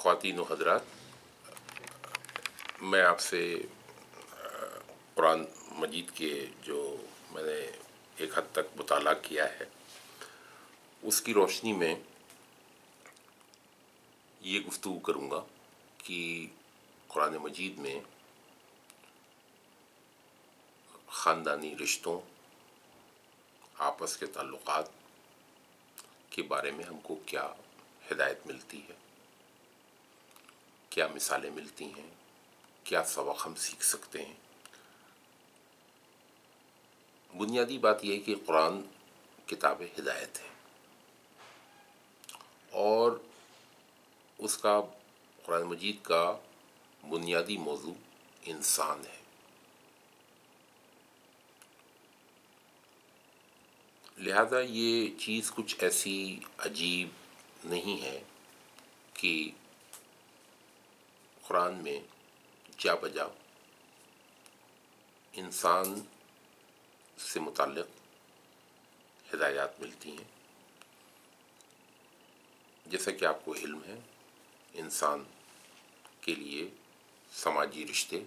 خواتین و حضرات، میں آپ سے قرآن مجید کے جو میں نے ایک حد تک مطالعہ کیا ہے اس کی روشنی میں یہ گفتگو کروں گا کہ قرآن مجید میں خاندانی رشتوں، آپس کے تعلقات کے بارے میں ہم کو کیا ہدایت ملتی ہے، کیا مثالیں ملتی ہیں، کیا سبق ہم سیکھ سکتے ہیں۔ بنیادی بات یہ ہے کہ قرآن کتاب ہدایت ہے اور اس کا قرآن مجید کا بنیادی موضوع انسان ہے۔ لہذا یہ چیز کچھ ایسی عجیب نہیں ہے کہ قرآن میں جا بجا انسان سے متعلق ہدایات ملتی ہیں۔ جیسا کہ آپ کو علم ہے، انسان کے لیے سماجی رشتے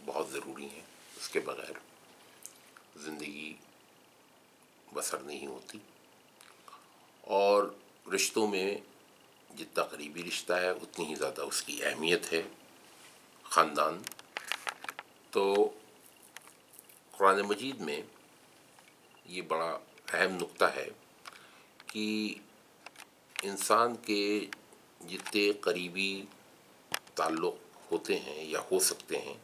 بہت ضروری ہیں، اس کے بغیر زندگی بسر نہیں ہوتی، اور رشتوں میں جتنا قریبی رشتہ ہے اتنی ہی زیادہ اس کی اہمیت ہے۔ خاندان تو قرآن مجید میں یہ بڑا اہم نقطہ ہے کہ انسان کے جتنے قریبی تعلق ہوتے ہیں یا ہو سکتے ہیں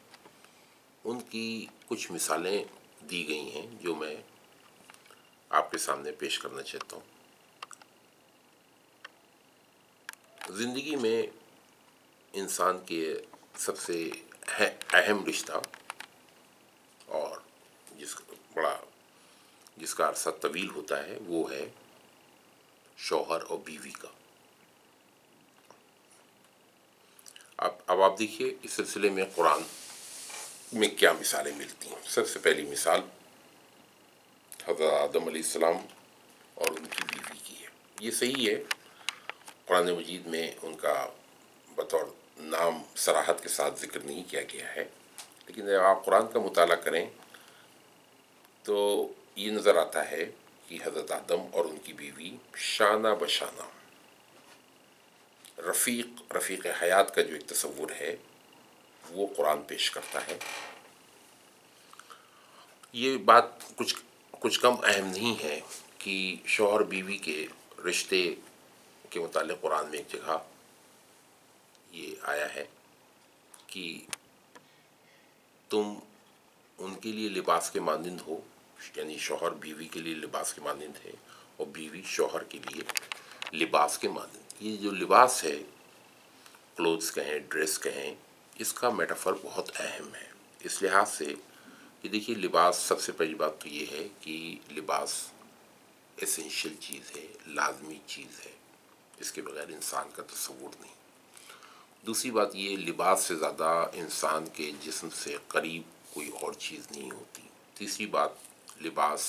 ان کی کچھ مثالیں دی گئی ہیں جو میں آپ کے سامنے پیش کرنا چاہتا ہوں۔ زندگی میں انسان کے سب سے اہم رشتہ اور جس کا عرصہ طویل ہوتا ہے وہ ہے شوہر اور بیوی کا۔ اب آپ دیکھیے اس سلسلے میں قرآن میں کیا مثالیں ملتی ہیں۔ سب سے پہلی مثال حضرت آدم علیہ السلام اور ان کی بیوی کی ہے۔ یہ صحیح ہے، قرآن مجید میں ان کا بطور نام صراحت کے ساتھ ذکر نہیں کیا گیا ہے، لیکن جب آپ قرآن کا مطالعہ کریں تو یہ نظر آتا ہے کہ حضرت آدم اور ان کی بیوی شانہ بشانہ رفیق حیات کا جو ایک تصور ہے وہ قرآن پیش کرتا ہے۔ یہ بات کچھ کم اہم نہیں ہے کہ شوہر بیوی کے رشتے کے متعلق قرآن میں ایک جگہ یہ آیا ہے کہ تم ان کے لیے لباس کے مانند ہو، یعنی شوہر بیوی کے لیے لباس کے مانند ہے اور بیوی شوہر کے لیے لباس کے مانند۔ یہ جو لباس ہے، کلوتھس کہیں، ڈریس کہیں، اس کا میٹافر بہت اہم ہے اس لحاظ سے کہ دیکھیے لباس، سب سے پہلی بات تو یہ ہے کہ لباس ایسنشیل چیز ہے، لازمی چیز ہے، اس کے بغیر انسان کا تصور نہیں۔ دوسری بات یہ، لباس سے زیادہ انسان کے جسم سے قریب کوئی اور چیز نہیں ہوتی۔ تیسری بات، لباس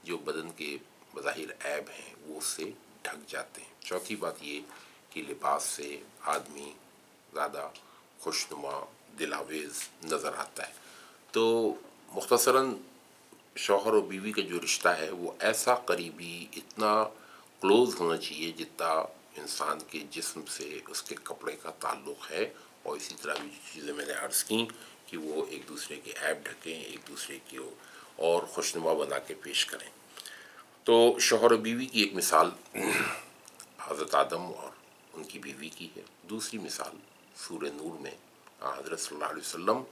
جو بدن کے بظاہر عیب ہیں وہ اس سے ڈھک جاتے ہیں۔ چوتھی بات یہ کہ لباس سے آدمی زیادہ خوشنما، دلاویز نظر آتا ہے۔ تو مختصراً شوہر و بیوی کا جو رشتہ ہے وہ ایسا قریبی، اتنا کلوز ہونا چاہیے جتنا انسان کے جسم سے اس کے کپڑے کا تعلق ہے، اور اسی طرح بھی جو چیزیں میں نے عرض کیں کہ وہ ایک دوسرے کے عیب ڈھکیں، ایک دوسرے کی اور خوشنما بنا کے پیش کریں۔ تو شوہر و بیوی کی ایک مثال حضرت آدم اور ان کی بیوی کی ہے۔ دوسری مثال سورہ نور میں حضرت صلی اللہ علیہ وسلم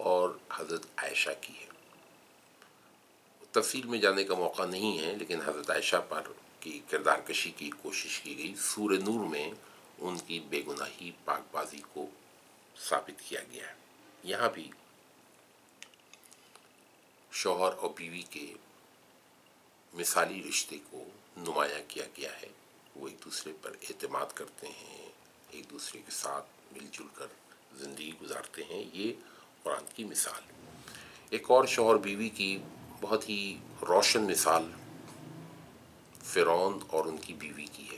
اور حضرت عائشہ کی ہے۔ تفصیل میں جانے کا موقع نہیں ہے، لیکن حضرت عائشہ پر کی کردار کشی کی کوشش کی گئی۔ سورہ نور میں ان کی بے گناہی، پاک بازی کو ثابت کیا گیا ہے۔ یہاں بھی شوہر اور بیوی کے مثالی رشتے کو نمایاں کیا گیا ہے۔ وہ ایک دوسرے پر اعتماد کرتے ہیں، ایک دوسرے کے ساتھ مل جل کر زندگی گزارتے ہیں۔ یہ قرآن کی مثال۔ ایک اور شوہر بیوی کی بہت ہی روشن مثال فرعون اور ان کی بیوی کی ہے۔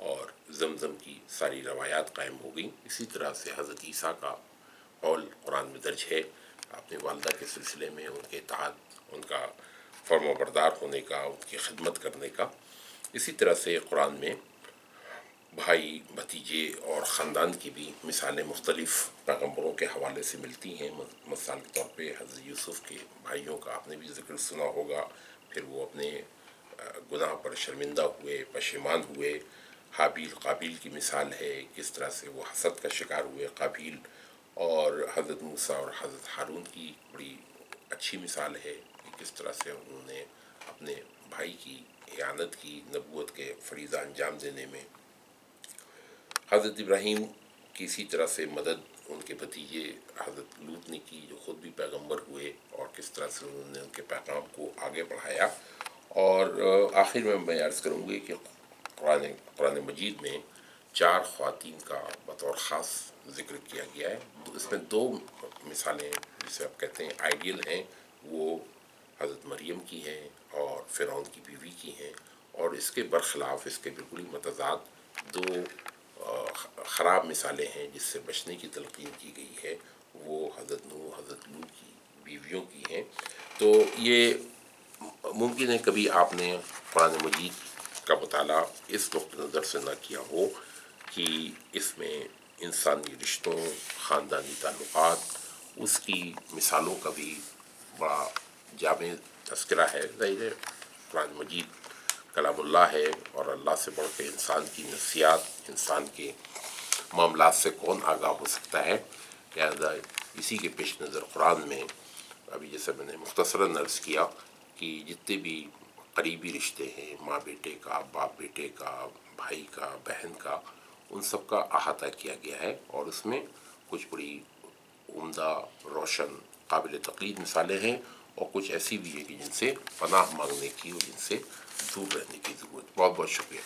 اور زمزم کی ساری روایات قائم ہو گئیں۔ اسی طرح سے حضرت عیسیٰ کا قول قرآن میں درج ہے اپنی والدہ کے سلسلے میں ان کے اطاعت، ان کا فرم و بردار ہونے کا، ان کی خدمت کرنے کا۔ اسی طرح سے قرآن میں بھائی، بھتیجے اور خاندان کی بھی مثالیں مختلف پیغمبروں کے حوالے سے ملتی ہیں۔ مثال کے طور پہ حضرت یوسف کے بھائیوں کا آپ نے بھی ذکر سنا ہوگا، پھر وہ اپنے گناہ پر شرمندہ ہوئے، پشیمان ہوئے۔ حابیل قابیل کی مثال ہے، کس طرح سے وہ حسد کا شکار ہوئے قابیل، اور حضرت موسیٰ اور حضرت ہارون کی بڑی اچھی مثال ہے کہ کس طرح سے انہوں نے اپنے بھائی کی اعانت کی نبوت کے فریضہ انجام دینے میں۔ حضرت ابراہیم کی اسی طرح سے مدد ان کے بھتیجے حضرت لوط نے کی، جو خود بھی پیغمبر ہوئے، اور کس طرح سے انہوں نے ان کے پیغام کو آگے بڑھایا۔ اور آخر میں عرض کروں گی کہ قرآن مجید میں 4 خواتین کا بطور خاص ذکر کیا گیا ہے۔ اس میں 2 مثالیں جسے آپ کہتے ہیں آئیڈیل ہیں، وہ حضرت مریم کی ہیں اور فرعون کی بیوی کی ہیں، اور اس کے برخلاف، اس کے بالکل ہی متضاد 2 خراب مثالیں ہیں جس سے بچنے کی تلقین کی گئی ہے، وہ حضرت نوح، حضرت لوط کی بیویوں کی ہیں۔ تو یہ ممکن ہے کبھی آپ نے قرآن مجید کا مطالعہ اس نقطۂ نظر سے نہ کیا ہو کہ اس میں انسانی رشتوں، خاندانی تعلقات، اس کی مثالوں کا بھی بڑا جامع تذکرہ ہے۔ ظاہر ہے قرآن مجید کلام اللہ ہے، اور اللہ سے بڑھ کے انسان کی نفسیات، انسان کے معاملات سے کون آگاہ ہو سکتا ہے۔ لہذا اسی کے پیش نظر قرآن میں ابھی جیسے میں نے مختصراً عرض کیا کہ جتنے بھی قریبی رشتے ہیں، ماں بیٹے کا، باپ بیٹے کا، بھائی کا، بہن کا، ان سب کا احاطہ کیا گیا ہے، اور اس میں کچھ بڑی عمدہ، روشن، قابل تقلید مثالیں ہیں، اور کچھ ایسی بھی ہیں کہ جن سے پناہ مانگنے کی اور جن سے دور رہنے کی ضرورت۔ بہت بہت شکریہ۔